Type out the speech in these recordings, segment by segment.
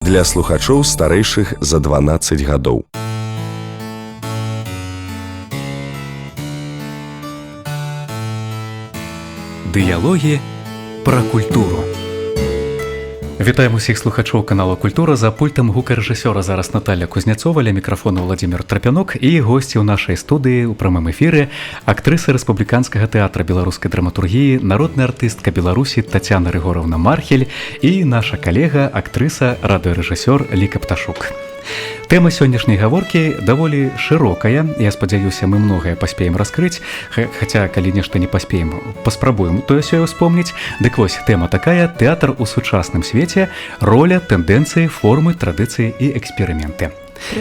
для слухачоў старэйшых за 12 гадоў. Дыялогі пра культуру. Вітаем усіх слухачоў канала «Культура». За пультам гукарэжысёра зараз Наталья Кузняцова, ля мікрафона Владимир Трапянок і госці ў нашай студыі ў прамым эфіры актрыса Рэспубліканскага тэатра беларускай драматургіі, народная артыстка Беларусі Тацяна Рыгоровна Мархель і наша калега, актрыса, радыёрэжысёр Ліка Пташук. Тэма сённяшняй гаворкі даволі шырокая. Я спадзяюся, мы многае паспеем раскрыць, хаця калі нешта не паспеем, паспрабуем тое сёе ўспомніць. Дык вось, тэма такая: тэатр у сучасным свеце, роля, тэндэнцыі, формы, традыцыі і эксперыменты.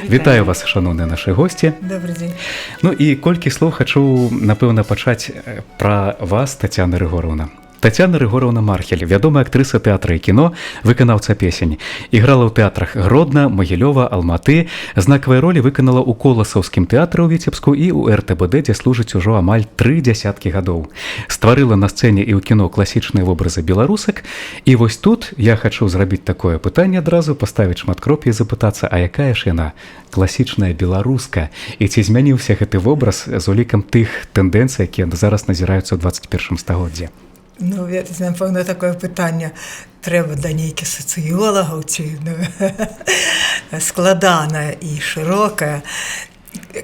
Вітаю вас, шаноўныя нашы госці. Добрый дзень. Ну і колькі слоў хачу, напэўна, пачаць пра вас, Тацяна Рыгоровна. Тацяна Рыгоровна Мархель, вядомая актрыса тэатра і кіно, выканаўца песень. Іграла ў тэатрах Гродна, Магілёва, Алматы. Знакавыя ролі выканала ў Коласаўскім тэатры ў Віцебску і ў РТБД, дзе служыць ужо амаль 3 дзясяткі гадоў. Стварыла на сцэне і ў кіно класічныя вобразы беларусак. І вось тут я хачу зрабіць такое пытанне адразу, паставіць шматкроп'е і запытацца, а якая ж яна, класічная беларуска? І ці змяніўся гэты вобраз з улікам тых тэндэнцый, якія зараз назіраюцца ў 21 стагоддзі? Ну, напэўна, такое пытанне трэба да нейкіх сацыёлагаў, ці складанае і шырокае.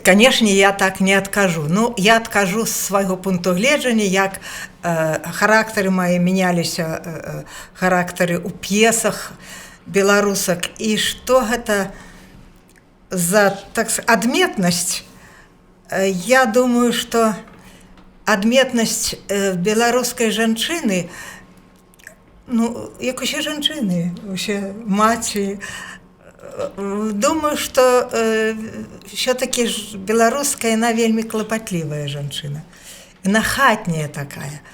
Канешне, я так не адкажу. Ну, я адкажу з свайго пункту гледжання, як характары мае мяняліся, характары ў п'есах беларусак, і што гэта за адметнасць. Я думаю, што адметнасць беларускай жанчыны, ну, як усе жанчыны, усе маці, думаю, што ўсё-такі беларуская, яна вельмі клапатлівая жанчына, яна хатняя такая.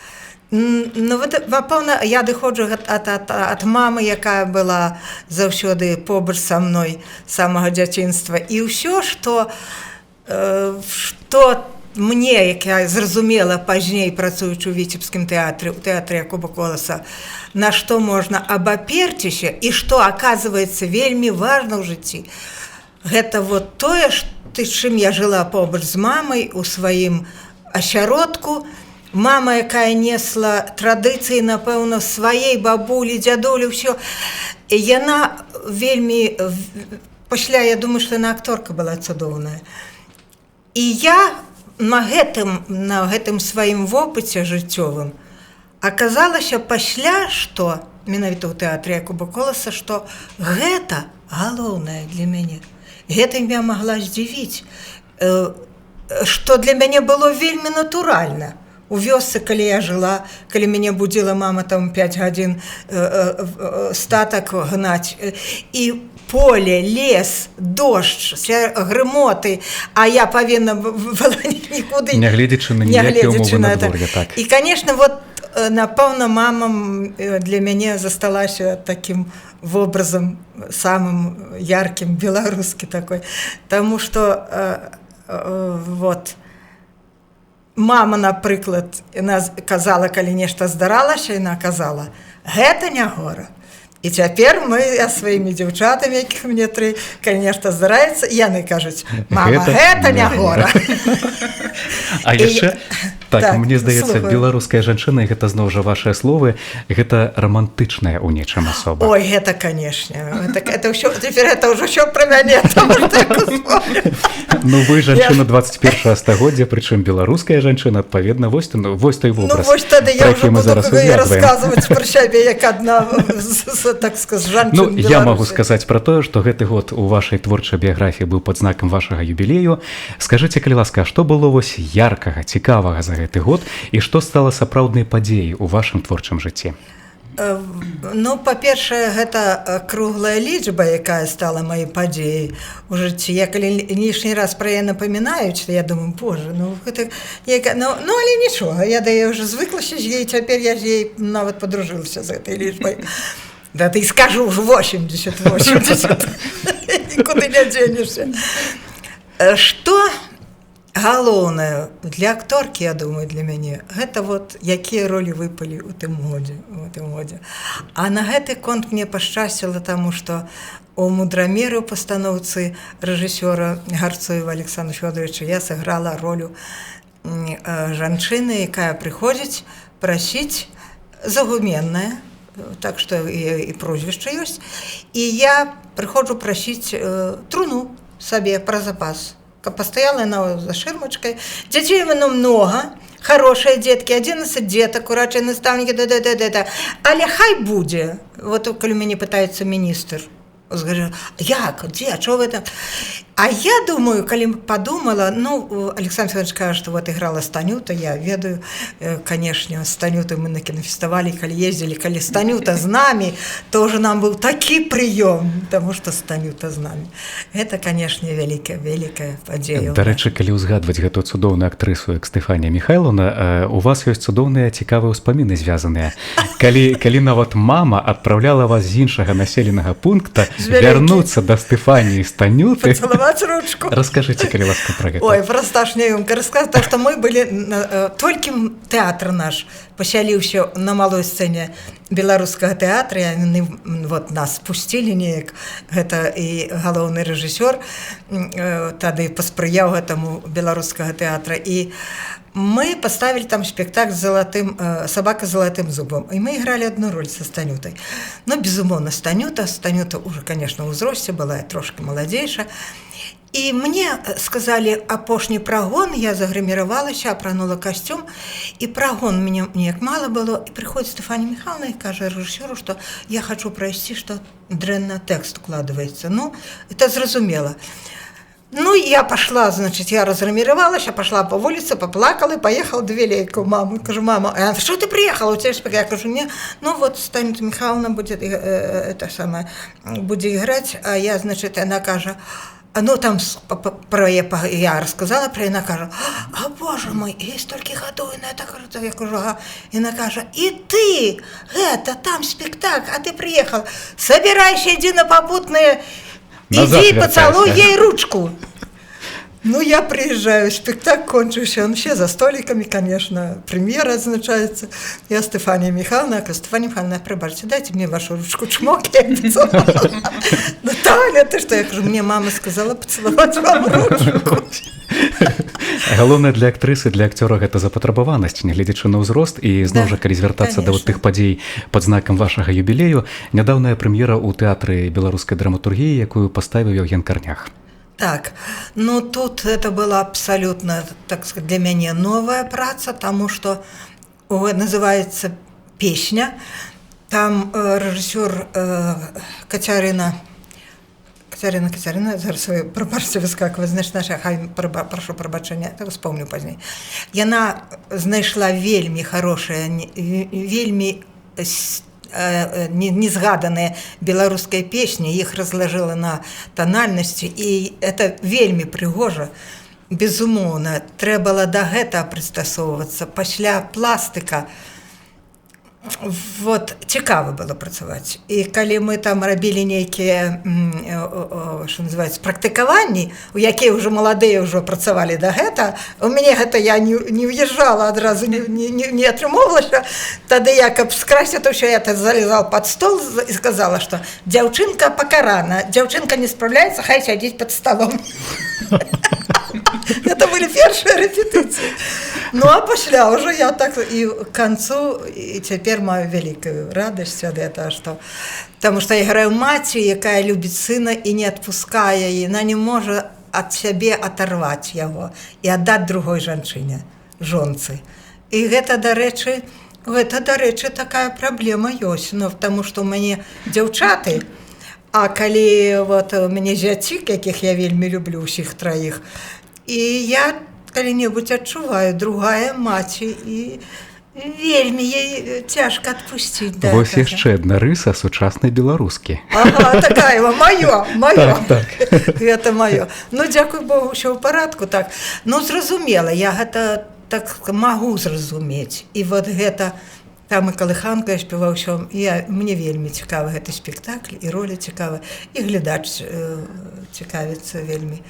Ну, напэўна, я адыходжу ад мамы, якая была заўсёды побач са мной з самага дзяцінства, і ўсё, што мне, як я зразумела пазней, працуючы ў Віцебскім тэатры, у тэатры Якуба Коласа, на што можна абаперціся і што, аказваецца, вельмі важна ў жыцці. Гэта вот тое, чым я жыла побач з мамай у сваім асяродку. Мама, якая несла традыцыі, напэўна, сваей бабулі, дзядулі, ўсё. І яна вельмі... Пасля, я думаю, што яна акторка была цудоўная. І я на гэтым сваім вопыце жыццёвым аказалася пасля, што менавіта ў тэатры Якуба Коласа, што гэта галоўнае для мяне. Гэтым я магла здзівіць, што для мяне было вельмі натуральна. У вёсцы, калі я жыла, калі мяне будзіла мама там 5 гадзін статак гнаць, і поле, лес, дождж, грымоты, а я павінна была нікуды... Нягледзячы на ніякія ўмовы надвор'я, так. І, канешне, вот, напэўна, мама для мяне засталася такім вобразам самым яркім, беларускі такой. Таму што, вот, мама, напрыклад, яна казала, калі нешта здаралася, яна казала: гэта не гора. І цяпер мы сваімі дзяўчатамі, якіх мне 3, калі нешта здараецца, яны кажуць: мама, гэта не гора. А яшчэ, так, мне здаецца, беларуская жанчына, і гэта зноў жа вашыя словы, гэта рамантычная ў нечым асоба. Ой, гэта, канешне. Гэта ўжо ўсё пра мяне. Ну, вы жанчына 21 стагоддзя, прычым беларуская жанчына, адпаведна, вось той вобраз, пра які мы зараз узвядваем. Расказваць пра сябе, як адна, так сказаць, жанчын Беларусі. Ну, я магу сказаць пра тое, што гэты год у вашай творчай біяграфіі быў пад знакам вашага юбілею. Скажыце, калі ласка, што было вось яркага, цікавага за гэты год, і што стала сапраўднай падзеяй у вашым творчым жыцці? Ну, па-першае, гэта круглая лічба, якая стала маёй падзеяй у жыцці. Я калі лішні раз пра яе напамінаю, я думаю, боже, ну, гэта... Ну, але нічога, я да яе ўжо звыклася з ёй, цяпер я з ёй нават падружылася з гэтай лічбай. Да ты скажу ўжо 80. Нікуды не дзенешся. Што галоўнае для акторкі, я думаю, для мяне гэта вот якія ролі выпалі ў тым годзе. А на гэты конт мне пашчасціла, таму што у мудрамеры ў пастаноўцы рэжысёра Гарцуева Александра Фёдоровича я сыграла ролю жанчыны, якая прыходзіць прасіць загуменная, так што і прозвішча ёсць, і я прыходжу прасіць труну сабе пра запас. Пастаяла яна за шырмачкай. Дзяцей много, хорошыя дзеткі, 11 дзетак, урачыя настаўнікі, але хай будзе. Вот калі мяне пытаецца міністр, скажу, як, дзе, чого вы там? А я думаю, калі подумала, Александр Федорович кажа, што вот играла Станюта, я ведаю, конечно, Станюта мы на кинофестивале, калі ездили, калі Станюта з нами, тоже нам был такі прыём, потому что Станюта з нами. Это, конечно, великая падзея. Дарэчы, калі ўзгадваць гэтую цудоўную актрысу, як Стэфанія Михайловна, у вас ёсць цудоўныя цікавыя ўспаміны звязаныя. Калі нават мама адпраўляла вас з іншага населенага пункта вярнуцца да Стэфаніі Станюты, ручку. Расскажите, калі ласка, про гэта. Ой, проста ж няёмка расказаць, так што мы былі, толькі тэатр наш пасяліўся на малой сцэне беларускага тэатра, яны вот нас пусцілі неяк, гэта і галоўны рэжысёр тады паспрыяў гэтаму беларускага тэатра, і мы поставили там спектакль «Собака с золотым зубом». И мы играли одну роль со Станютой. Но, безумовно, Станюта уже, конечно, в возрасте была, трошки молодейша. И мне сказали апошні прагон, я загримировалася, апранула костюм, и прагон мне мало было. И приходит Стефания Михайловна и кажет режиссеру, что я хочу пройти, что дрянно текст укладывается. Это зразумело. Я пошла, значит, я разгримировалась, я пошла по улице, поплакала и поехала до Велейку маму. Кажу, мама, а что ты приехала? У тебя спектакль? Я кажу, не, вот Станюта Михайловна будет играть, а я, значит, она кажет, там я рассказала про, она кажет, а боже мой, есть столько годов, и это круто. Я кажу, ага. И она кажет, и ты, там спектакль, а ты приехал, собирайся, иди на попутные. Иди, поцелуй ей ручку. Я приезжаю, спектакль кончился, он все за столиками, конечно, премьера отзначается. Я Стефания Михайловна, я говорю, Стефания Михайловна, пробачьте, дайте мне вашу ручку, чмок, я поцеловала. Наталья, ты что? Я говорю, мне мама сказала поцеловать вам ручку. Галоўнае для актрысы, для акцёра гэта запатрабаванасць, нягледзячы на ўзрост, і зноў жа, калі звяртацца да тых падзей пад знакам вашага юбілею, нядаўная прэм'ера ў тэатры беларускай драматургіі, якую паставіў Евген Карнях. Так, тут это была абсолютно, так сказать, для мяне новая праца, таму што называецца «Песня». Там рэжысёр Кацярына, зараз вы прабачце выскакваць, значит, прашу прабачэння, так вспомню пазней. Яна знайшла вельмі хорошая, вельмі незгаданыя беларускай песні, іх разлажыла на танальнасці, і это вельмі прыгожа. Безумоўна, трэба да гэта прыстасоўвацца. Пасля пластыка цікава было працаваць. І калі мы там рабілі нейкія, што называецца, практыкаванні, у якія ўжо маладыя ўжо працавалі да гэта, у мяне гэта я не ўязджала адразу, не атрымоўвалася. Тады я, каб скрасіць, то ўсё я залезала пад стол і сказала, што дзяўчынка пакарана, дзяўчынка не справляецца, хай сядзіць пад столом. Это были первые репетиции. А пасля уже я так и к концу, и теперь маю великую радость от этого, потому что я играю мать, якая любит сына и не отпуская, и она не может от себя оторвать его и отдать другой женщине, жонцы. И это, до речи, такая проблема есть, потому что у меня девчаты, а калі у мяне зяцік, якіх я вельмі люблю, усіх траіх, і я калі-небудзь адчуваю, другая маці, і вельмі ей цяжка адпусціць. Вось яшчэ адна рыса сучаснай беларускі. Ага, такая, маё. Так. Гэта маё. Дзякуй Богу, ўсё ў парадку, так. Зразумела, я гэта так магу зразумець. І гэта там і калыханка я спяваў усё. Мне вельмі цікавы гэты спектакль, і роля цікава, і глядач цікавіцца вельмі.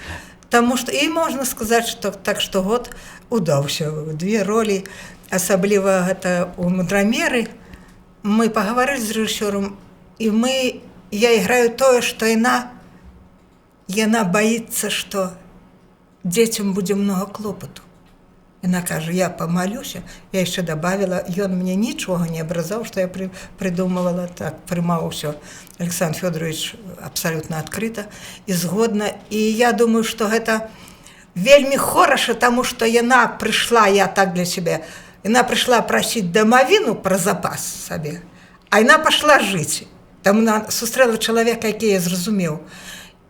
Таму што і можна сказаць, што так што год удаўся. Две ролі, асабліва гэта ў мудрамеры. Мы пагаварылі з рэжысёрам, і я іграю тое, што яна баіцца, што дзецям будзе многа клопату. Яна кажа, я памалюся, я яшчэ добавила, ён мне нічога не абразаў, што я придумывала, так, прымаў усё. Александр Фёдорович абсолютно адкрыта і згодна. І я думаю, што гэта вельмі хораша, таму што яна прыйшла, я так для сябе, яна прыйшла прасіць дамавіну пра запас сабе, а яна пашла жыць. Там яна сустрэла чалавека, які я зразумеў.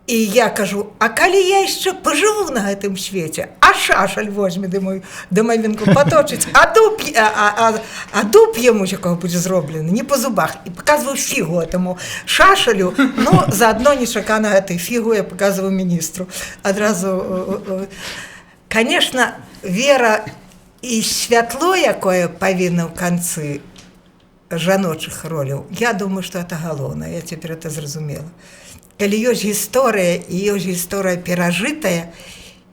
І я кажу, а калі я яшчэ пажыву на гэтым свеце, а шашаль возьме дамавінку паточыць, а дуб яму з якога будзе зроблены, не па зубах. І паказваю фігу этому шашалю, ну, заадно нечакана гэтай фігу я паказваю міністру. Адразу, конечно, вера і святло, якое павінна ў канцы жаночых роляў, я думаю, што это галоўнае, я цяпер это зразумела. Калі ёсць гісторыя, і ёсць гісторыя перажытая,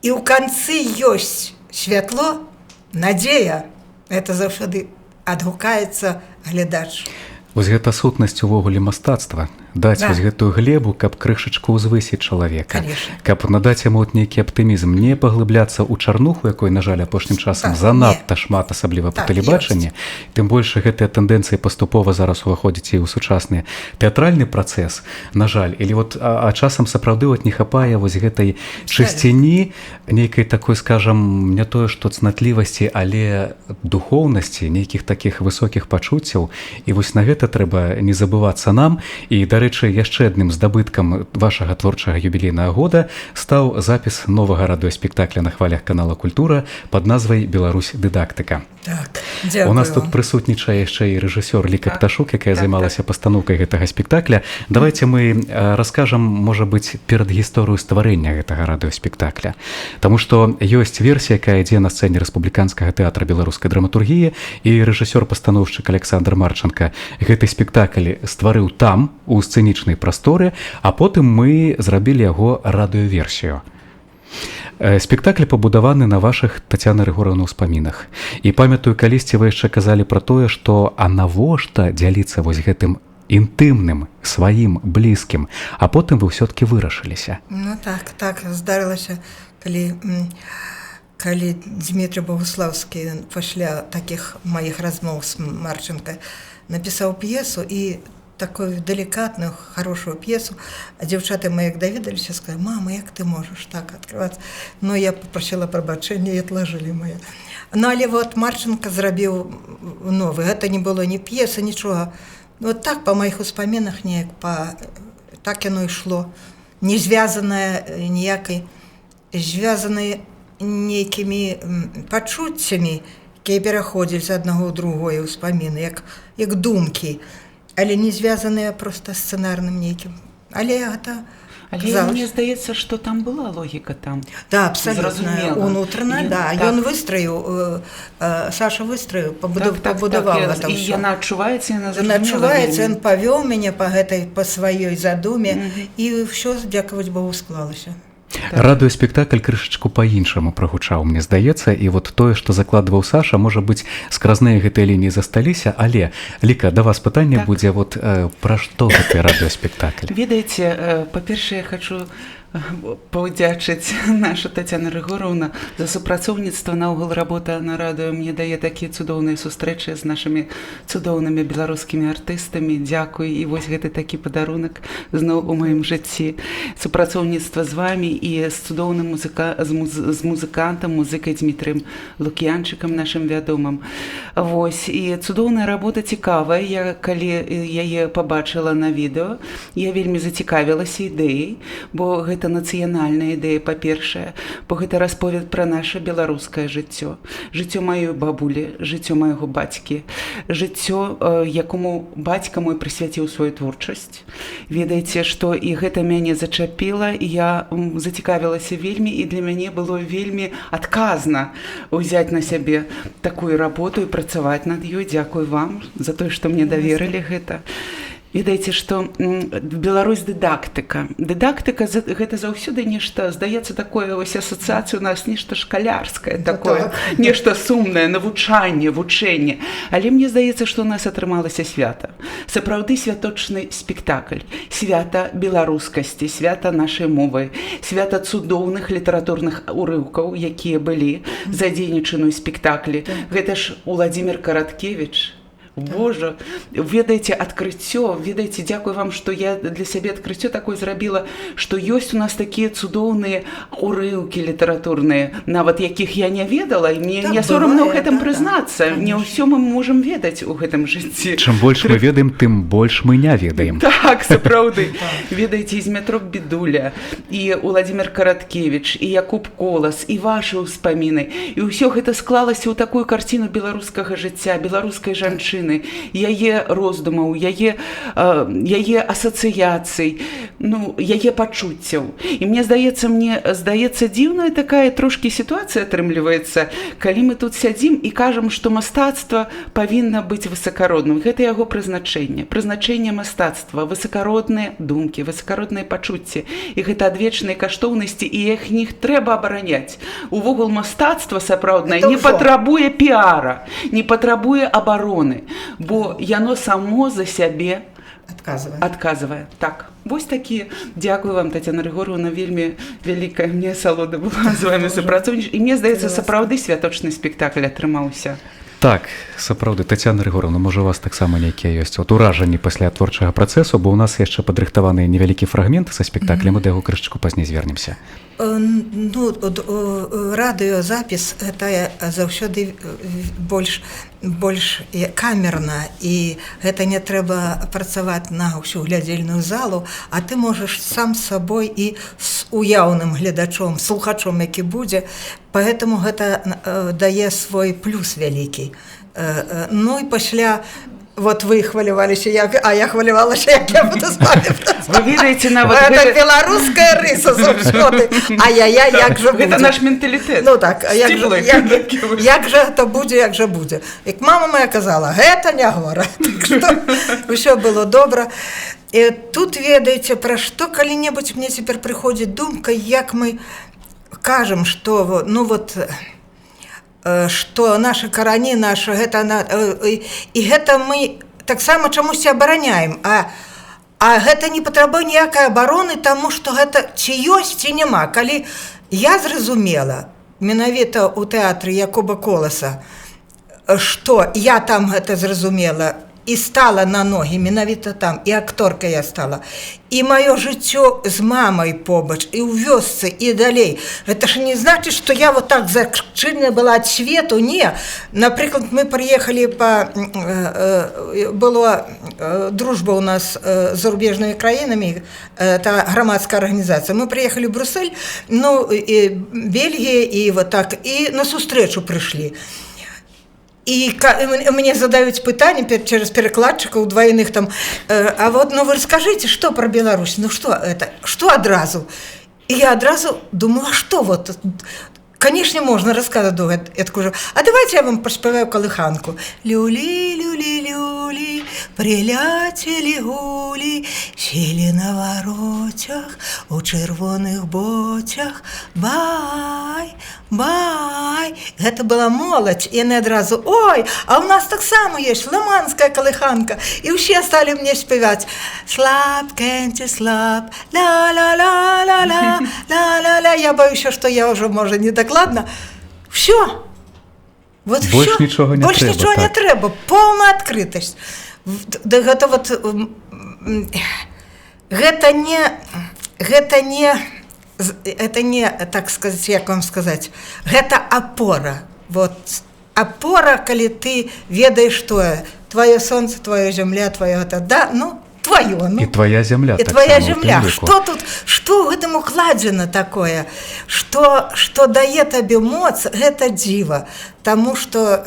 і ў канцы ёсць святло, надзея, это заўсёды адгукаецца глядач. Вось гэта сутнасць увогуле мастацтва. Даць вось гэтую глебу, каб крышачку ўзвысіць чалавека. Каб надаць яму нейкі аптымізм, не паглыбляцца ў чарнуху, якой, на жаль, апошнім часам занадта шмат, асабліва па тэлебачанні. Тым больш гэтыя тэндэнцыі паступова зараз уваходзяць і ў сучасны тэатральны працэс, на жаль. А часам сапраўды не хапае вось гэтай чысціні, нейкай такой, скажам, не тое, што цнатлівасці, але духоўнасці, нейкіх такіх высокіх пачуццяў. І вось на гэта трэба не забывацца нам. І, дарэчы, яшчэ адным здабыткам вашага творчага юбілейнага года стаў запіс новага радыёспектакля на хвалях канала «Культура» пад назвай «Беларусь дыдактыка». Так, дзякую. У нас тут прысутнічае яшчэ і рэжысёр Ліка Пташук, якая займалася пастаноўкай гэтага спектакля. Давайте мы раскажам, можа быць, перад гісторыю стварэння гэтага радыёспектакля. Таму што ёсць версія, якая ідзе на сцэне Рэспубліканскага тэатра беларускай драматургіі, і рэжысёр-пастаноўшчык Александр Марчанка гэты спектакль стварыў там, у сцэнічнай прасторы, а потым мы зрабілі яго радыёверсію. Спектакль пабудаваны на вашых, Тацяна Рыгоровна, ўспамінах. І памятаю, калісьці вы яшчэ казалі пра тое, што а навошта дзяліцца вось гэтым інтымным, сваім, блізкім, а потым вы ўсё-ткі вырашыліся. Ну так, здарылася, калі Дмітрий Богуславскі пасля такіх маіх размоў з Марченко напісаў п'есу і такую деликатную, хорошую пьесу, а девчата мои даведаліся, сказали, мама, як ты можешь так открываться? Но я попросила прабачэння и отложили мои. Ну, але вот Марченко зрабіў новый, это не было ни пьеса, ничего. Вот так, по моих успоминах, так оно и шло. Не звязанное ніякай, звязанное нейкімі пачуццямі, якія пераходзілі з аднаго ў другое ўспаміны, як думкі. Але не звязаныя проста сцэнарным нейкім. Але гэта... Але мне здаецца, што там была логіка там. Да, абсолютно. Унутраная, да. Ён выстроіў, Саша выстроіў, пабудаваў гэта ўсё. І яна адчуваецца, яна зразумела. Яна адчуваецца, ён павёў мяне па сваёй задуме, і ўсё, дзякаваць Богу, склалася. Радыёспектакль крышачку па-іншаму прагучаў, мне здаецца, і вот тое, што закладваў Саша, можа быць, скразныя гэтыя лініі засталіся, але, Ліка, да вас пытанне будзе, вот пра што гэты радыёспектакль? Ведаеце, па-першае, я хочу паўдзячыць наша Тацяна Рыгоровна за супрацоўніцтва. Наогул работа на радыё мне дае такія цудоўныя сустрэчы з нашымі цудоўнымі беларускімі артыстамі. Дзякуй, і вось гэты такі падарунак зноў у маім жыцці. Супрацоўніцтва з вамі і з цудоўным музыкантам, музыкай Дмітрыем Лук'янчыкам, нашым вядомым. Вось, і цудоўная работа цікавая. Я, калі яе пабачыла на відэо, я вельмі зацікавілася ідэяй, бо гэта нацыянальная ідэя, па-першае, бо гэта расповед пра наша беларускае жыццё. Жыццё маёй бабулі, жыццё майго бацькі, жыццё, якому бацька мой прысвяціў сваю творчасць. Ведаеце, што і гэта мяне зачапіла, і я зацікавілася вельмі, і для мяне было вельмі адказна ўзяць на сябе такую работу і працаваць над ёй. Дзякуй вам за тое, што мне даверылі гэта. Ведаеце, што Беларусь дыдактыка. Дыдактыка гэта заўсёды нешта, здаецца, такое вось асацыяцыя у нас нешта шкалярскае, такое, нешта сумнае, навучанне, вучэнне. Але мне здаецца, што у нас атрымалася свята. Сапраўды святочны спектакль, свята беларускасці, свята нашай мовы, свята цудоўных літаратурных урыўкаў, якія былі задзейнічаны ў спектаклі. Гэта ж Уладзімір Караткевіч. Божа, ведаеце, адкрыццё, ведаеце, дзякую вам, што я для сябе адкрыццё такое зрабіла, што ёсць у нас такія цудоўныя урыўкі літаратурныя, нават якіх я не ведала, і мне не сорамна ў гэтым прызнацца. Не ўсё мы можам ведаць у гэтым жыцці. Чым больш мы ведаем, тым больш мы не ведаем. Так, сапраўды. Ведаеце, і Змятрок Бідуля, і Уладзімір Караткевіч, і Якуб Колас, і вашы ўспаміны. І ўсё гэта склалася ў такую карціну беларускага жыцця, беларускай жанчыны, яе роздумаў, яе асацыяцый, яе пачуццяў. І мне здаецца, дзіўная такая трошкі сітуацыя атрымліваецца, калі мы тут сядзім і кажам, што мастацтва павінна быць высакародным. Гэта яго прызначэнне. Прызначэнне мастацтва, высакародныя думкі, высакародныя пачуцці. І гэта адвечныя каштоўнасці, і іх не трэба абараняць. Увогул мастацтва сапраўднае не патрабуе піара, не патрабуе абароны. Бо яно само за сябе адказвае. Так, вось такія. Дзякую вам, Тацяна Рыгораўна, вельмі вялікая мне асалода была з вамі супрацоўнічаць. І мне здаецца, сапраўды святочны спектакль атрымаўся. Так, сапраўды, Тацяна Рыгораўна, можа, у вас таксама нейкія ёсць уражанні пасля творчага працэсу, бо ў нас яшчэ падрыхтаваныя невялікі фрагменты са спектакля, мы да яго крышачку пазней звернемся. Радыёзапіс гэта заўсёды больш камерна, і гэта не трэба працаваць на ўсю глядзельную залу, а ты можаш сам з сабой і з уяўным гледачом, слухачом, які будзе, поэтому гэта дае свой плюс вялікі. Ну і пасля вот вы хваляваліся, а я хвалявалася, як я буду з вами працаваць. Вы ведаеце, нават гэта беларуская рыса заўсёды. Ай-яй-яй, як жа будзе. Гэта наш менталітэт. Ну так, як жа гэта будзе, як жа будзе. Як мама моя казала, гэта не гора. Так што ўсё было добра. І тут ведаеце, пра што калі-небудзь мне цяпер прыходзіць думка, як мы кажам, што што нашы карані, і гэта мы таксама чамусьці абараняем, а гэта не патрабуе ніякай абароны, таму што гэта ці ёсць, ці няма. Калі я зразумела, менавіта ў тэатры Якуба Коласа, што я там гэта зразумела, і стала на ногі, менавіта там, і акторка я стала. І маё жыццё з мамай побач, і ў вёсцы, і далей. Гэта ж не значыць, што я вот так зачынена была ад свету, не. Напрыклад, мы прыехалі была дружба ў нас з зарубежнымі краінамі, это грамадская арганізацыя. Мы прыехалі ў Брюссель, Бельгія, і вот так, і на сустрэчу прыйшлі. І мне задаюць пытанне через перакладчыкаў двайных там, а вот, вы раскажыце, што пра Беларусь, што это, што адразу? І я адразу думала, што вот, конечно, можна расказаць, я такой, а давайте я вам паспяваю калыханку. Люли, люли, люли, прилятелі гулі, сілі на варотях, у чырвоных боцях, бай, бай. Гэта была моладзь, і яны адразу, ой, а ў нас таксама ёсць ламанская калыханка. І ўсе сталі мне спяваць. Слаб, кенці, слаб, ла-ла-ла-ла-ла, ла-ла-ла. Я баюся, што я ўжо, можа, не дакладна. Всё. Вот больш нічога не трэба. Больш нічога не трэба. Поўная адкрытасць. Гэта вот... Гэта не, так сказаць, як вам сказаць, гэта апора. Вот апора, калі ты ведаеш тое, твоё сонца, твоя зямля, твоё гэта, да, твоё. І твоя зямля. І твоя зямля. Што тут, што ў гэтым укладзена такое, што дае табе моц, гэта дзіва. Таму што,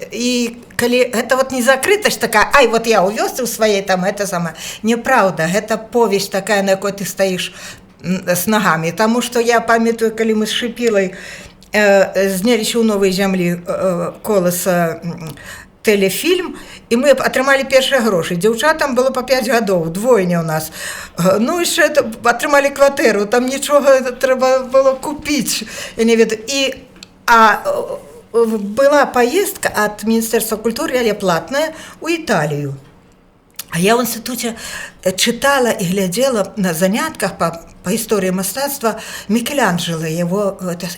і калі гэта вот не закрытасць такая, ай, вот я ў вёсцы ў сваей, там, гэта самае, неправда, гэта повесць такая, на якой ты стаіш з нагамі. Таму што я памятаю, калі мы з Шыпілай зняліся ў новай зямлі Коласа тэлефільм, і мы атрымалі першыя грошы. Дзяўчатам было па 5 гадоў, двойня ў нас. Ну, яшчэ атрымалі кватэру, там нічога трэба было купіць, я не ведаю. Была поездка ад Міністэрства культуры, але платная, у Італію. А я в інстытуце чытала і глядзела на занятках па гісторыі мастацтва Мікеланджела, і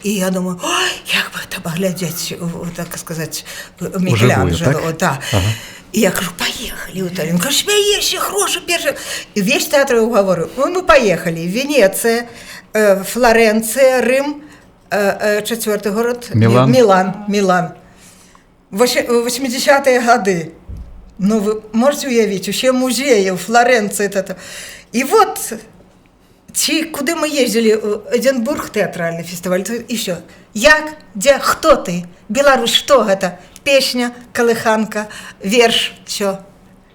я думаю, ой, як бы это паглядзець, так сказаць, Мікеланджела. Так? Ага. І я кажу, поехали в Італію. Він каже, у мене є ще гроші перші. І весь театр уговорив. Ми поїхали. Венеція, Флоренція, Рим, четвертий город. Мілан. 80-е годы. Ну, вы можете уявить, еще музеи, Флоренция, это. И вот, куда мы ездили, Эдинбург, театральный фестиваль, и все. Як, где, кто ты? Беларусь, что это? Песня, колыханка, верш, все.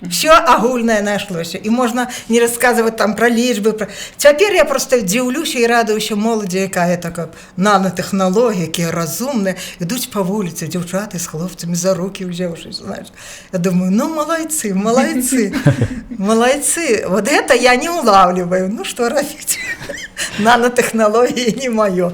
Все агульнае нашлося. І можна не расказваць там пра лічбы. Цяпер я проста дзіўлюся і радуюся моладзі, якая такая нанотэхналогія, якія разумныя, ідуць па вуліцы, дзяўчаты з хлопцамі за рукі ўзяўшы, знаеш. Я думаю, ну, малайцы. Вот это я не улавліваю. Ну, што рабіць? Нанотэхналогіі не маё.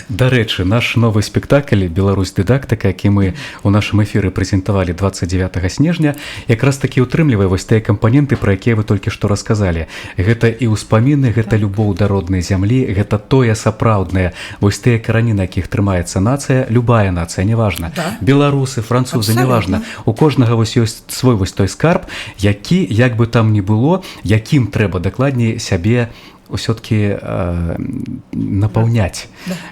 Дарэчы, наш новы спектакль «Беларусь дыдактыка», які мы ў нашым эфіры прэзентавалі 29 снежня, якраз такі ўтрымлівае вось тыя кампаненты, пра якія вы толькі што расказалі. Гэта і ўспаміны, гэта любоў да роднай зямлі, гэта тое сапраўднае, вось тыя карані, на якіх трымаецца нацыя, любая нацыя, неважна. Беларусы, французы, неважна. У кожнага вось ёсць свой вось той скарб, які, як бы там ні было, якім трэба дакладней сябе ўсё-ткі напаўняць,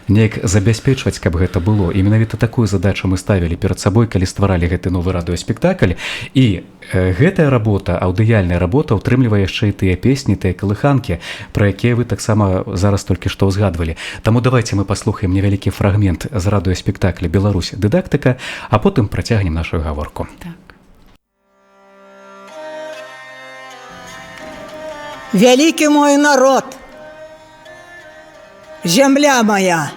неяк забяспечваць, каб гэта было. І менавіта такую задачу мы ставілі перад сабой, калі стваралі гэты новы радыёспектакль. І гэтая работа, аўдыяльная работа, утрымлівае яшчэ і тыя песні, тыя калыханкі, пра якія вы таксама зараз толькі што ўзгадвалі. Таму давайце мы паслухаем невялікі фрагмент з радыёспектакля «Беларусь дыдактыка», а потым працягнем нашу гаворку. Так. Вялікі мой народ, зямля моя,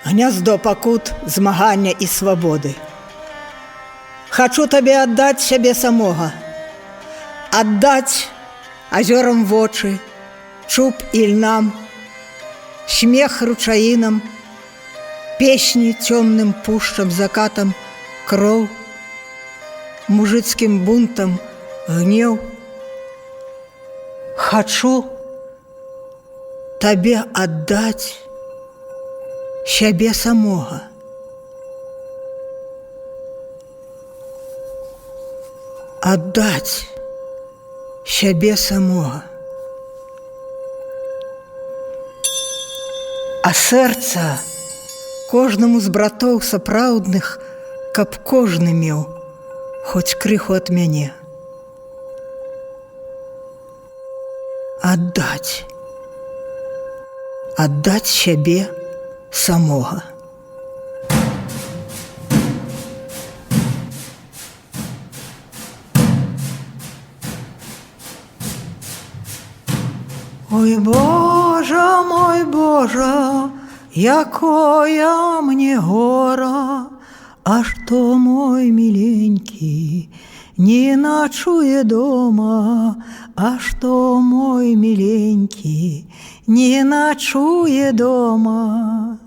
гняздо пакут, змагання і свабоды. Хачу табе аддаць сябе самога, аддаць азёрам вочы, чуб ільнам, смех ручаінам, песні цёмным пушчам, закатам, кроў, мужыцкім бунтам, гнеў. Хачу табе аддаць сябе самога. Аддаць сябе самога. А сэрца кожнаму з братоў сапраўдных, каб кожны меў хоць крыху ад мяне. Аддаць сябе самога. Ой, Божа, мой Божа, якое мне гора, а што мой миленький не ночуе дома, а што мой миленький не ночуе дома.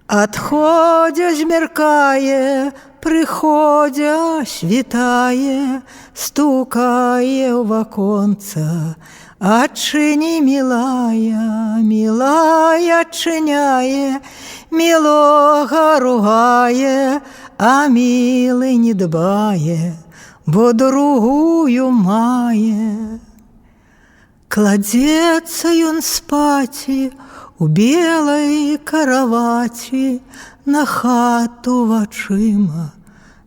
Адходзя змяркае, прыходзя світае, стукае ў ваконца, адчыні, мілая, мілая, адчыняе, мілога ругае, а мілы не дбае, бо другую мае. Кладзецца ён спаці у белай караваці, на хату вачыма,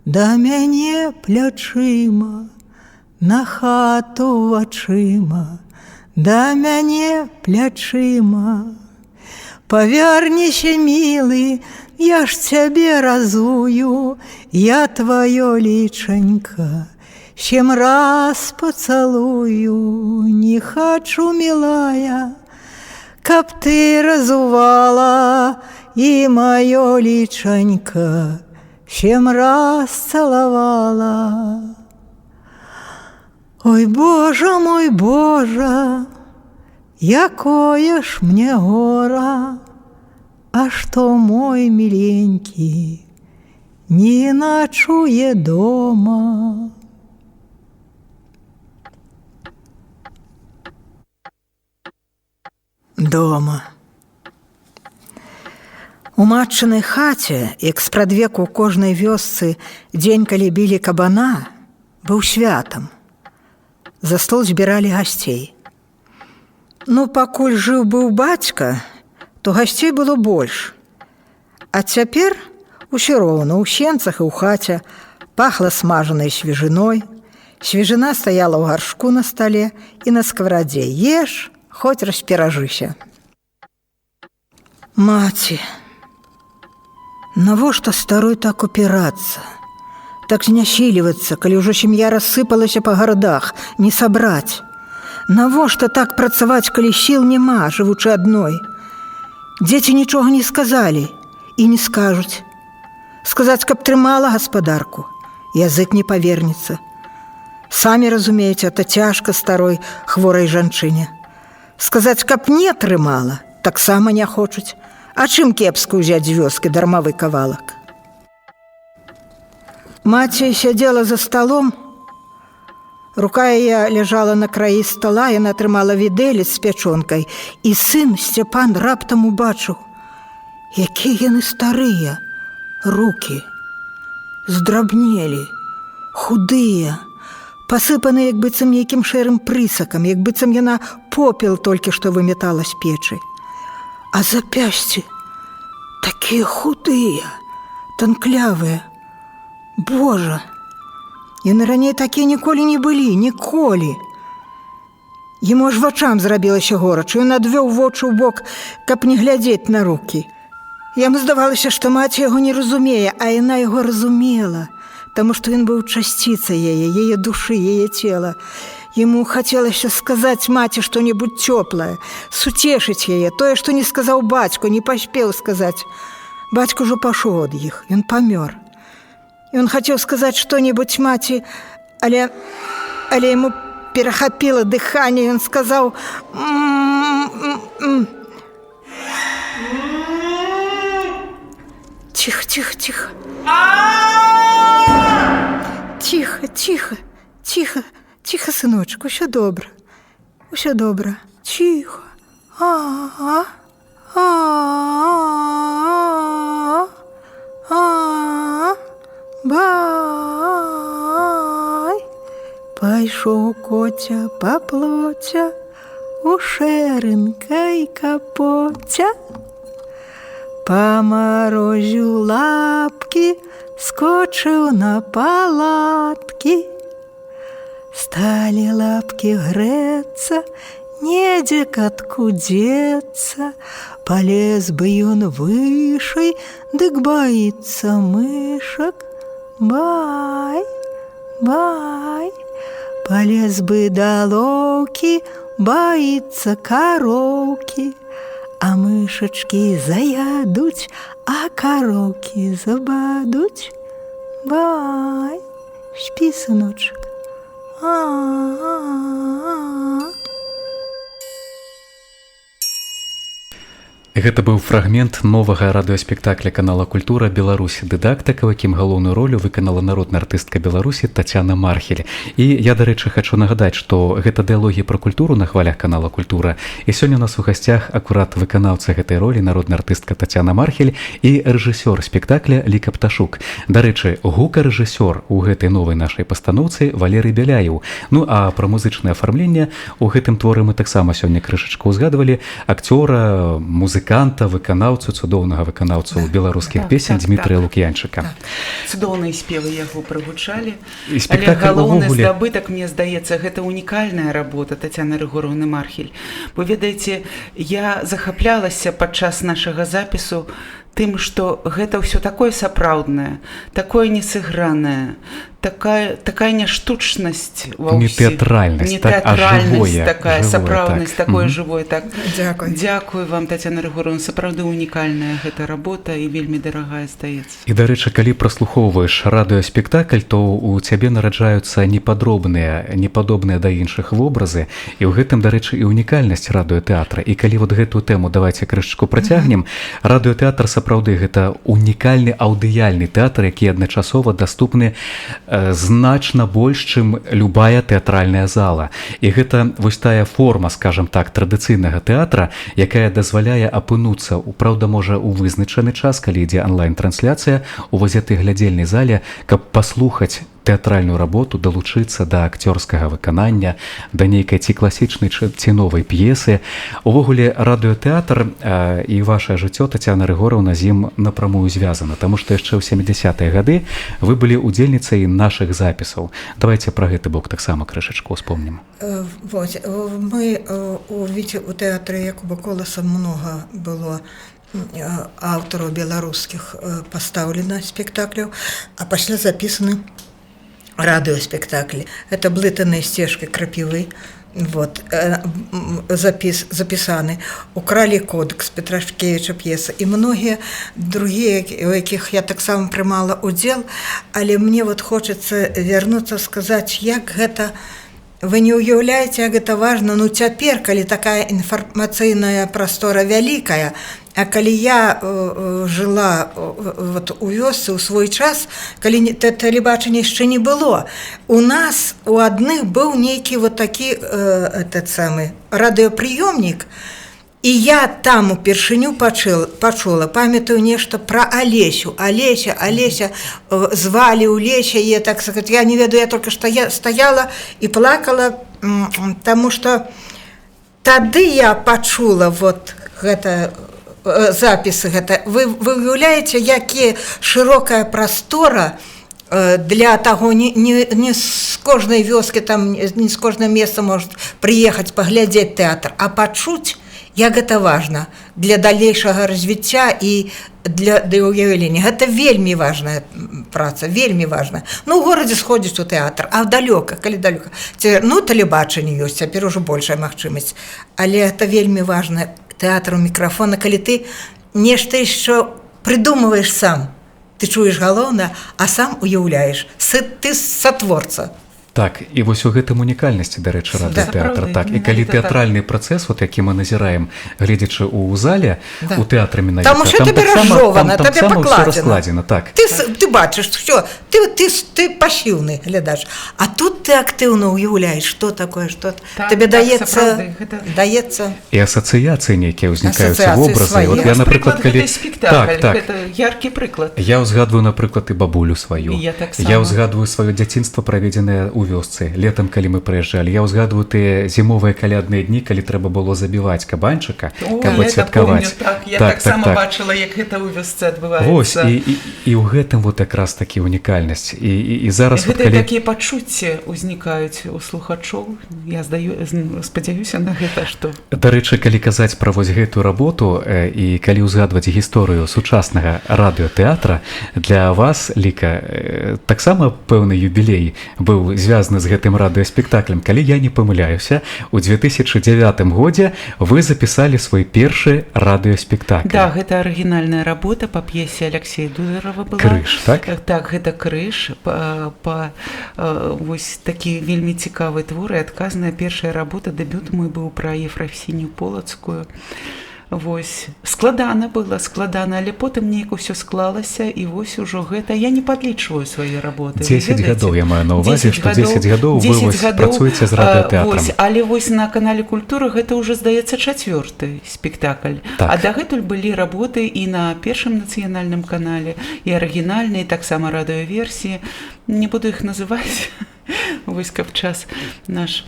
да мяне плячыма, на хату вачыма, да мяне плячыма. Паверніся, мілы, я ж цябе разую, я твоё лічанька, 7 раз поцалую. Не хачу, мілая, каб ты разувала і маё лічанька 7 раз целовала. Ой, мой Боже, якое ж мне гора, а что мой миленький не ночуе дома. Дома. У матчынай хаце, як спрадвеку ў кожнай вёсцы дзень, калі білі кабана, быў святам. За стол збіралі гасцей. Ну, пакуль жыў быў бацька, то гасцей было больш. А цяпер усё роўна ў сенцах і ў хаце пахла смажанай свежыной, свежына стаяла ў гаршку на стале і на скаварадзе. Еш, хоць расперажыся. Маці, навошта старой так упірацца, так знясілівацца, калі ўжо сям'я рассыпалася па гарадах, не сабраць? Навошта так працаваць, калі сіл няма, жывучы адной? Дзеці нічога не сказалі і не скажуць. Сказаць, каб трымала гаспадарку, язык не павернецца. Самі разумееце, это цяжка старой хворай жанчыне. Сказаць, каб не трымала, таксама не хочуць. А чым кепска ўзяць з вёскі дармавы кавалак? Маці сядзела за сталом. Рука яе ляжала на краі стола, яна трымала відэлец з пячонкай, і сын Сцяпан раптам убачыў, якія яны старыя, рукі, здрабнелі, худыя, пасыпаны як быццам нейкім шэрым прысакам, як быццам яна попел толькі што вымятала з печы. А запясці такія худыя, танклявыя. Божа! Яны раней такія ніколі не былі, ніколі. Яму аж вачам зрабілася горача, ён адвёў вочы ў бок, каб не глядзець на рукі. Яму здавалася, што маці яго не разумее, а яна яго разумела, таму што ён быў часціцай яе душы, яе цела. Яму хацелася сказаць маці што-небудзь цёплае, суцешыць яе, тое, што не сказаў бацьку, не паспеў сказаць. Бацька ўжо пашоў ад іх, ён памёр. Ён хацеў сказаць што-небудзь маці, але яму перахапіла дыханне, ён сказаў: Тихо, тихо, тихо. Тихо, тихо, тихо. Тихо, сыночку, усё добра. Усё добра. Тихо. Бай. Пайшоў коця па плоце у шэрынкай капоце. Памарозіў лапкі, скочыў на палаткі. Сталі лапкі грэцца, недзе катку дзецца. Палез бы ён вышэй, дык баіцца мышак. Бай, бай. Палез бы да лоўкі, баіцца кароўкі. А мышачкі заядуць, а кароўкі забадуць. Бай, спі, сыночак. Гэта быў фрагмент новага радыёспектакля канала Культура Беларусь, дыдактыка, у якім галоўную ролю выканала народная артыстка Беларусі Тацяна Мархель. І я, дарэчы, хачу нагадаць, што гэта дыялогі пра культуру на хвалях канала Культура. І сёння у нас у гасцях акурат выканаўца гэтай ролі, народная артыстка Тацяна Мархель і рэжысёр спектакля Ліка Пташук. Дарэчы, гукарэжысёр у гэтай новай нашай пастаноўцы Валерый Бяляеў. Ну а пра музычнае афармленне у гэтым творы мы таксама сёння крышачку ўзгадвалі акцёра, музыканта, выканаўцу, цудоўнага выканаўцу беларускіх песень Дмітрыя Лук'янчыка. Цудоўныя спевы яго прагучалі. Але галоўны здабытак, мне здаецца, гэта унікальная работа Тацяны Рыгораўны Мархель. Вы ведаеце, я захаплялася падчас нашага запісу тым, што гэта ўсё такое сапраўднае, такое несыгранае, такая не штучнасць ва не ўсіх. тэатральнасць, Не так, а тэатральнасць, жывое, такая жывое, сапраўднасць, так. такое жывое, так. Дзякуй. Дзякуй вам, Тацяна Рыгоровна, сапраўды унікальная гэта работа і вельмі дарагая здаецца. І, дарэчы, калі праслухоўваеш радыёспектакль, то у цябе нараджаюцца непадобныя да іншых вобразы, і ў гэтым, дарэчы, і унікальнасць радыётэатра. І калі вот гэтую тэму давайце крышачку працягнем, радыётэатр сапраўды гэта унікальны аўдыяльны тэатр, які адначасова даступны значна больш, чым любая тэатральная зала. І гэта вось тая форма, скажам так, традыцыйнага тэатра, якая дазваляе апынуцца, праўда, можа, у вызначаны час, калі ідзе онлайн-трансляцыя, у вось гэтай глядзельнай зале, каб паслухаць тэатральную работу, далучыцца да акцёрскага выканання, да нейкай ці класічнай, ці новай п'есы. Увогуле, радыётэатр і вашае жыццё, Тацяна Рыгоровна, з ім напрамую звязана, таму што яшчэ ў 70-е гады вы былі удзельніцай нашых запісаў. Давайте пра гэты бок таксама крышачку успомнім. Мы у тэатры Якуба Коласа много было аўтараў беларускіх пастаўлена спектакляў, а пасля запісаны радыёспектаклі. Это блытаныя сцежкі крапівы, запісаны. Укралі кодекс Петрашкевіча п'еса і многія другія, у якіх я таксама прымала удзел, але мне хочацца вярнуцца, сказаць, як гэта. Вы не ўяўляеце, як гэта важна, цяпер, калі такая інфармацыйная прастора вялікая, а калі я жыла у вёсцы ў свой час, калі тэлебачання яшчэ не было, у нас у адных быў нейкі такі радыёпрыёмнік, і я там упершыню пачула, памятаю нешта пра Алесю. Алеся, звалі Улеся, так сказать, я не ведаю, я только што стаяла і плакала, таму што тады я пачула гэта запісы. Вы уяўляеце, якія шырокая прастора для таго, не з кожнай вёскі, не з кожнага месца можа прыехаць паглядзець тэатр, а пачуць, як гэта важна для далейшага развіцця і для ўяўлення. Гэта вельмі важная праца, вельмі важная. У горадзе сходзіць у тэатр, а далёка, калі далёка. Тэлебачанне ёсць, цяпер ужо большая магчымасць. Але гэта вельмі важна, тэатр у мікрафона, калі ты нешта яшчэ прыдумваеш сам. Ты чуеш галоўнае, а сам уяўляеш. Ты сатворца. Так, і вось у гэтым унікальнасці, дарэчы, радыётэатра. Так, і калі тэатральны працэс, які мы назіраем, гледзячы ў зале, у тэатры менавіта, там табе разжована, табе пакладзена. Ты бачыш, все, ты пасіўны глядач. А тут ты актыўна ўяўляеш, што такое, што табе даецца. І асацыяцыі нейкія ўзнікаюцца вобразы. Я, напрыклад, калі... Гэта яркі прыклад. Я ўзгадваю, напрыклад, і бабулю сваю. Я ўзгадваю сваё дзяцінства, праведзенае у вёсцы. Летам, калі мы прыязджалі, я ўзгадваю тыя зімовыя калядныя дні, калі трэба было забіваць кабанчыка, каб адсвяткаваць. Я таксама бачыла, як гэта ў вёсцы адбываецца. Вось, і ў гэтым якраз такі унікальнасць. І зараз... Гэта такія пачуцці ўзнікаюць у слухачоў. Я спадзяюся на гэта, што... Дарэчы, калі казаць пра вось гэтую работу і калі ўзгадваць гісторыю сучаснага радыётэатра, для вас, Ліка, таксама пэўны юбілей быў звязаны з гэтым радыёспектаклем. Калі я не памыляюся, у 2009 годзе вы запісалі свой першы радыёспектакль. Да, гэта арыгінальная работа па п'есе Алексея Дударова была. Крыж, так? Так, гэта крыж. Вось такі вельмі цікавы твор і адказная першая работа, дэбют мой быў пра Ефрасіню Полацкую. Вось, складана было, але потым неяк усё склалася, і вось ужо гэта, я не падлічваю свае работы. 10 гадоў я маю на ўвазе, што 10 гадоў вы працуеце з радыётэатрам. Але вось на канале Культура гэта ўжо, здаецца, 4-й спектакль. А дагэтуль былі работы і на першым нацыянальным канале, і арыгінальныя, і таксама радыёверсіі. Не буду іх называць, вось каб час наш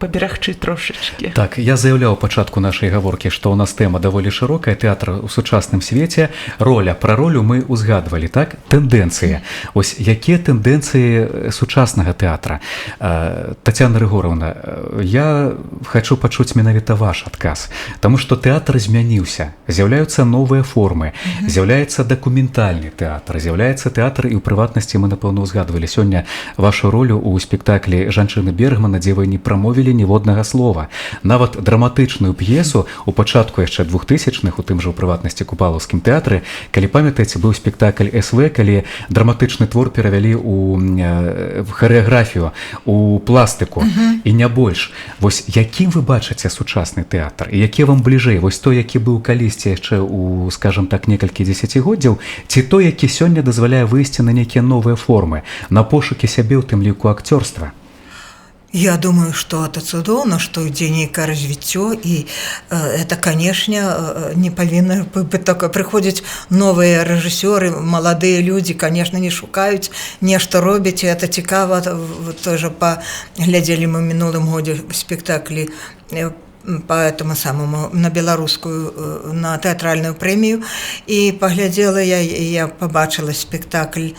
паберагчы трошачкі. Так, я заяўляў у пачатку нашай гаворкі, што ў нас тэма даволі шырокая, тэатр у сучасным свеце, роля, пра ролю мы ўзгадвалі, так? Тэндэнцыі. Ось якія тэндэнцыі сучаснага тэатра? Тацяна Рыгораўна, я хачу пачуць менавіта ваш адказ, таму што тэатр змяніўся, з'яўляюцца новыя формы, з'яўляецца дакументальны тэатр, з'яўляецца тэатр, і ў прыватнасці мы, напэўна, узгадвалі сёння вашу ролю ў спектаклі «Жанчыны Бергмана», дзе вы не прамовілі ніводнага слова. Нават драматычную п'есу у пачатку яшчэ 2000-х, у тым жа ў прыватнасці Купалаўскім тэатры, калі памятаеце, быў спектакль СВ, калі драматычны твор перавялі ў харэаграфію, у пластыку, і не больш. Вось якім вы бачыце сучасны тэатр? І які вам бліжэй? Вось той, які быў калісьці яшчэ у, скажам так, некалькі дзесяцігоддзяў, ці той, які сёння дазваляе выйсці на нейкія новыя формы, на пошукі сябе ў тым ліку акцёрства? Я думаю, что это цудоўна, что ідзе нейкае развіццё, і это, канешне, не павінна быць такое. Прыходзяць новыя рэжысёры, маладыя людзі, канешне, не шукаюць, нешта робяць, і это цікава. Тоже паглядзелі мы ў мінулым годзе спектаклі по этому самому, на беларускую, на тэатральную прэмію, і паглядзела я пабачыла спектакль,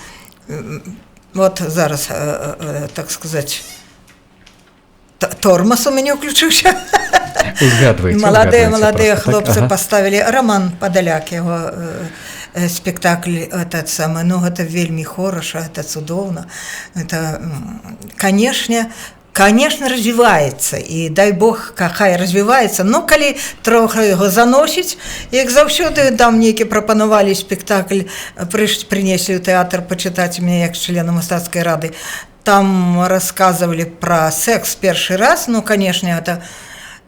вот зараз, так сказаць, тормоз у мяне ўключыўся. Маладыя хлопцы паставілі, Роман Падаляк, яго спектакль, этот самы, ну, гэта вельмі хораша, это цудоўна. Это, конечно, развіваецца, і дай Бог, хай развіваецца, но калі трохи яго заносіць, як заўсёды там нейкі прапанавалі спектакль, прынеслі ў тэатр пачытаць мне як члена мастацкай рады, там рассказывали про секс першы раз, ну, конечно, это...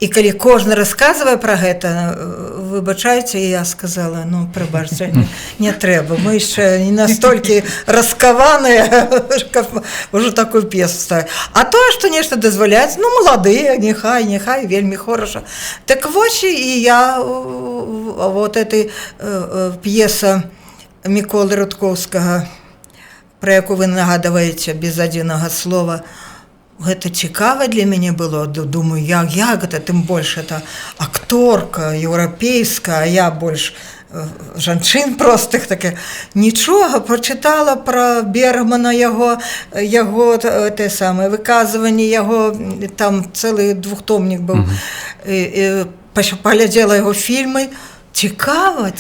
И калі кожны рассказывае про гэта, выбачайце, я сказала, ну, прыбачце, не трэба, мы яшчэ не настолькі раскаваныя, каб уже такую п'есу ставіць. А тое, што нешта дазваляць, ну, маладыя, няхай, вельмі хораша. Так вось, і я, вот этой п'еса Міколы Рудкоўскага, про яку вы нагадываеце без адзінага слова, гэта цікава для мяне было. Думаю, як гэта, тым больш это акторка еўрапейская, а я больш жанчын простых таке. Нічога, прочитала про Бергмана, яго те самае выказванне, яго, там цэлы двухтомнік быў, паглядзела яго фільмы. Цікава.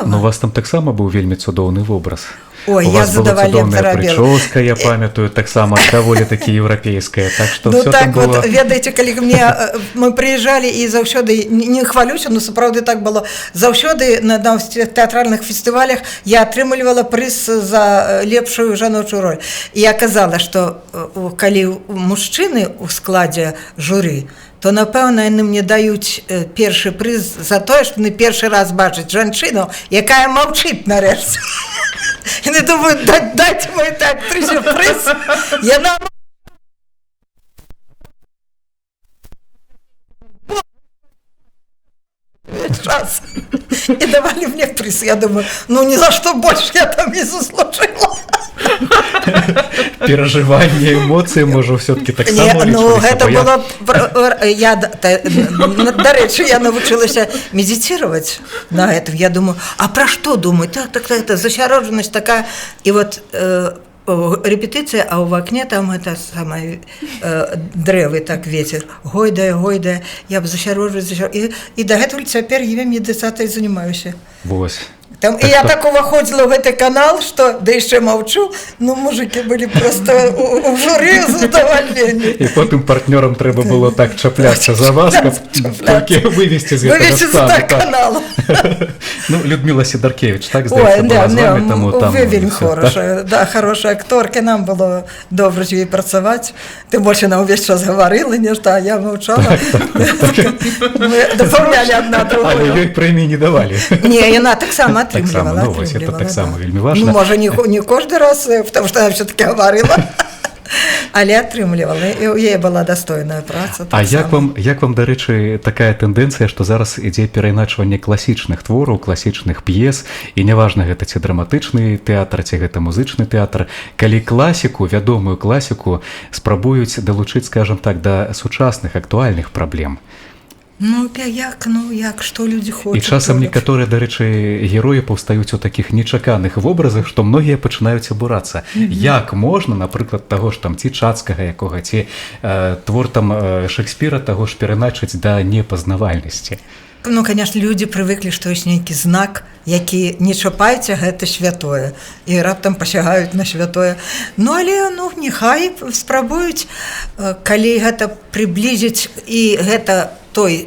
Но у вас там таксама быў вельмі цудоўны вобраз. Ой, у вас была цудоўная прическа, я памятаю, таксама даволі такі еўрапейская, так што ну, все так там было... Вот, ведаеце, калі мы прыязджалі і заўсёды, не хвалюся, но сапраўды так было, заўсёды на тэатральных фестывалях я атрымлівала прыз за лепшую жаночую роль. І я казала, што калі мужчыны ў складзе журы, то, напэўна, яны мне даюць першы прыз за тое, што на першы раз бачыць жанчыну, якая маўчыць нарэшце. Яны думаюць, даць мой актрысе прыз. Яна... Час. И давали мне приз. Я думаю, ну ни за что больше я там не заслужила. Переживание, эмоции, может, все-таки так само ну, это было... До речи, я научилась медитировать на этом. Я думаю, а про что думать? Так, это засяроженность такая. И вот... репетиция, а в окне там это самое дрэвы, так ветер, гойдае, я б засярожваюсь, і да гэтага цяпер я медытацыяй занимаюся. Вось. Там, так, и я так уваходила в этот канал, что, да еще молчу, ну, мужики были просто у жюри задоволені. И потом партнерам треба было так чапляться за вас, как только вывести из этого стана. Канала. Ну, Людмила Сидоркевич, так, здається, була з вами, тому там... Ви вельми хороша, да, хороша акторка, нам було добре з її працювати. Тим більше нам увесь час говорили, нечто, а я мовчала. Ми доповняли одна другую. Але їй премії не давали. Ні, вона так само Так само, ну, ось, это так само вельми важно. Ну, може, не кожен раз, потому что она все-таки говорила. Але атрымлівала, і ў яе была дастойная праца. А як вам, дарэчы, такая тэндэнцыя, што зараз ідзе перайначванне класічных твораў, класічных п'ес, і няважна, гэта ці драматычны тэатр, ці гэта музычны тэатр, калі класіку, вядомую класіку спрабуюць далучыць, скажам так, да сучасных актуальных праблем. Ну, як, што людзі хочуць. І часам некаторыя, дарэчы, героі паўстаюць у такіх нечаканых вобразах, што многія пачынаюць абурацца. Як можна, напрыклад, таго ж там ці Чацкага якога, ці твор там Шекспіра таго ж перайначыць да непазнавальнасці? Ну, конечно, людзі прывыклі, што ёсць нейкі знак, які не чапайце, гэта святое, і раптам пасягаюць на святое. Ну, але, няхай спрабуюць, калі гэта прыблізіць, і гэта той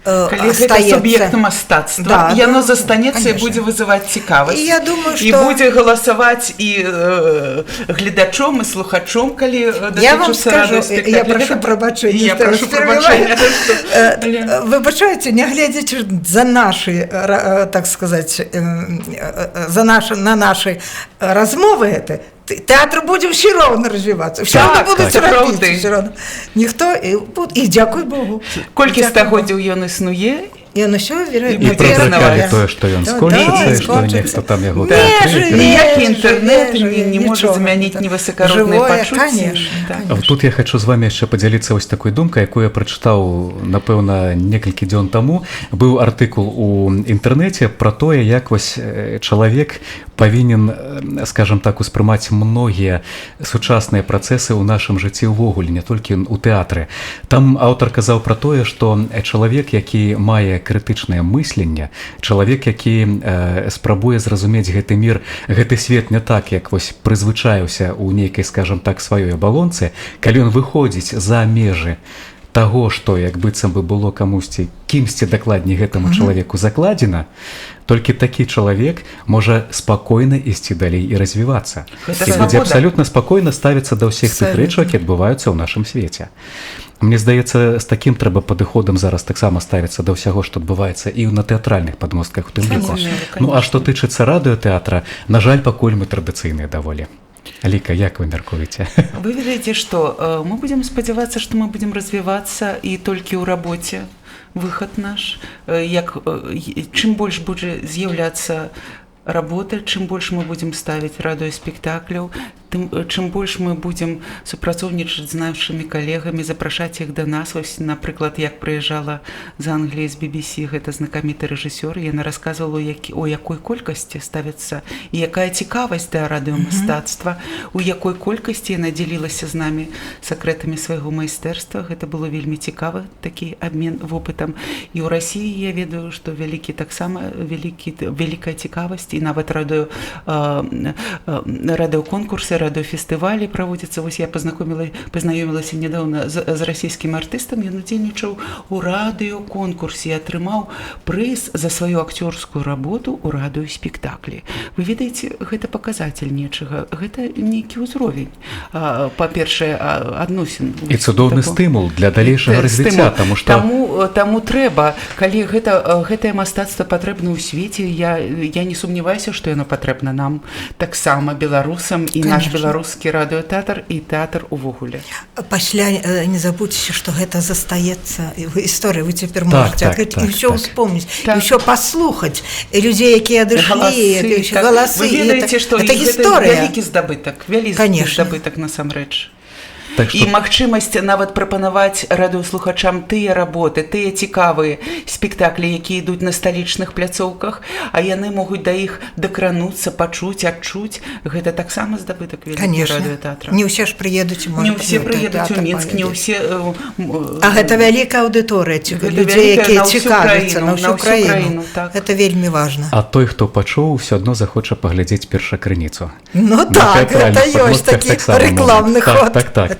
калі гэта суб'ект мастацтва, яно застанецца і будзе вызываць цікавасць. І я думаю, і будзе галасаваць і гледачом, і слухачом, калі датычыцца радыёспектакля. Я прашу прабачэння. Вы бачаеце, нягледзячы за нашы, так сказаць, на нашы размовы гэты, тэатр будзе ўсё роўна развівацца. Ўсё роўна будуць рабіць. Ніхто, і дзякуй Богу. Колькі стагоддзяў ён існуе, ён усё і прызвычалі тое, што ён скончыцца, і што нехто там яго ніякі інтэрнэт не можа замяніць невысакародныя пачуцці. Тут я хочу з вами яшчэ падзяліцца вось такой думкай, якую я прачытаў, напэўна, некалькі дзён таму. Быў артыкул у інтэрнэце пра тое, як вось чалавек павінен, скажам так, успрымаць многія сучасныя працэсы ў нашым жыцці ўвогуле, не толькі ў тэатры. Там аўтар казаў пра тое, што чалавек, які мае крытычнае мысленне, чалавек, які спрабуе зразумець гэты мір, гэты свет не так, як вось прызвычаюся ў нейкай, скажам так, сваёй абалонцы, калі ён выходзіць за межы таго, што як быццам бы было камусьці, кімсьці дакладней гэтаму чалавеку закладзена, толькі такі чалавек можа спакойна ісці далей і развівацца. І будзе абсалютна спакойна ставіцца да ўсіх тых рэчаў, які адбываюцца ў нашым свеце. Мне здаецца, з такім трэба падыходам зараз таксама ставіцца да ўсяго, што адбываецца і на тэатральных падмостках у тым ліку. Ну, а што тычыцца радыётэатра, на жаль, пакуль мы традыцыйныя даволі. Аліка, як вы мяркуеце? Вы ведаеце, што мы будзем спадзявацца, што мы будзем развівацца і толькі ў рабоце. Выхад наш, чым больш будзе з'яўляцца работа, чым больш мы будзем ставіць радыёспектакляў, чым больш мы будзем супрацоўнічаць з нашымі калегамі, запрашаць іх да нас. Вось, напрыклад, як прыязджала з Англіі, з BBC, гэта знакаміты рэжысёр, яна расказвала, о якой колькасці ставіцца, і якая цікавасць да радыёмастацтва, у якой колькасці яна дзялілася з намі сакрэтамі свайго майстэрства. Гэта было вельмі цікава, такі абмен вопытам. І ў Расіі я ведаю, што вялікая цікавасць, і нават радыёконкурсы, радыёфестывалі праводзяцца. Вось я пазнаёмілася нядаўна з расійскім артыстам, ён удзельнічаў у радыёконкурсе і атрымаў прыз за сваю акцёрскую работу ў радыёспектаклі. Вы ведаеце, гэта паказатель нечага, гэта нейкі ўзровень, па-першае, адносін. І цудоўны стымул для далейшага развіцця, таму трэба, калі гэтае мастацтва патрэбна ў свеце, я не сумняваюся, што яно патрэбна нам таксама, беларусам, і наш беларускі радыётэатр і тэатр увогуле. Пасля не забудзьце, што гэта застаецца ў гісторыі. Вы цяпер можаце і ўсё ўспомніць, і ўсё паслухаць, і людзей, якія адышлі, галасы. Вы ведаеце, што гэта вялікі здабытак, насамрэч. І магчымасць нават прапанаваць радыёслухачам тыя работы, тыя цікавыя спектаклі, якія ідуць на сталічных пляцоўках, а яны могуць да іх дакрануцца, пачуць, адчуць. Гэта таксама здабытак вялікі радыётэатра. Не ўсе ж прыедуць у Мінск, не ўсе... А гэта вялікая аўдыторыя, людзей, якія цікавяцца на ўсю краіну. Гэта вельмі важна. А той, хто пачуў, усё адно захоча паглядзець першакрыніцу. Ну так, гэта ёсць такі рэкламны ход.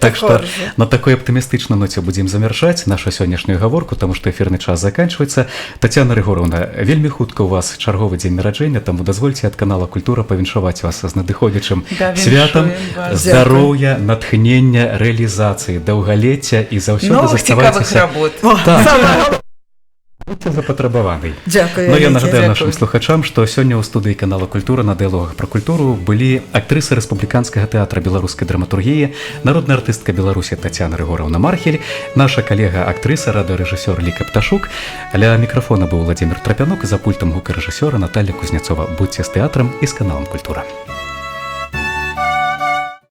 Так што на такой аптымістычнай ноце будзем замяршаць нашу сённяшнюю гаворку, таму што эфірны час заканчваецца. Тацяна Рыгоровна, вельмі хутка ў вас чарговы дзень нараджэння, таму дазвольце ад канала Культура павіншаваць вас з надыходзячым святам, здароўя, натхнення, рэалізацыі, даўгалецця і заўсёды заставайцеся. Новых цікавых работ. Будьце запатрабаваны. Дзякую. Ну, я вялікі. нагадаю Дзякую. нашим слухачам, што сёння ў студыі канала Культура на дыалогах пра культуру былі актрыса рэспубліканскага тэатра беларускай драматургіі, народная артыстка Беларусі Тацяна Рыгораўна Мархель, наша калега актрыса, радыёрэжысёр Ліка Пташук. Ля мікрафона быў Владзімір Трапянок, за пультам гукарэжысёра Наталья Кузняцова. Будьце з тэатрам і з каналам Культура.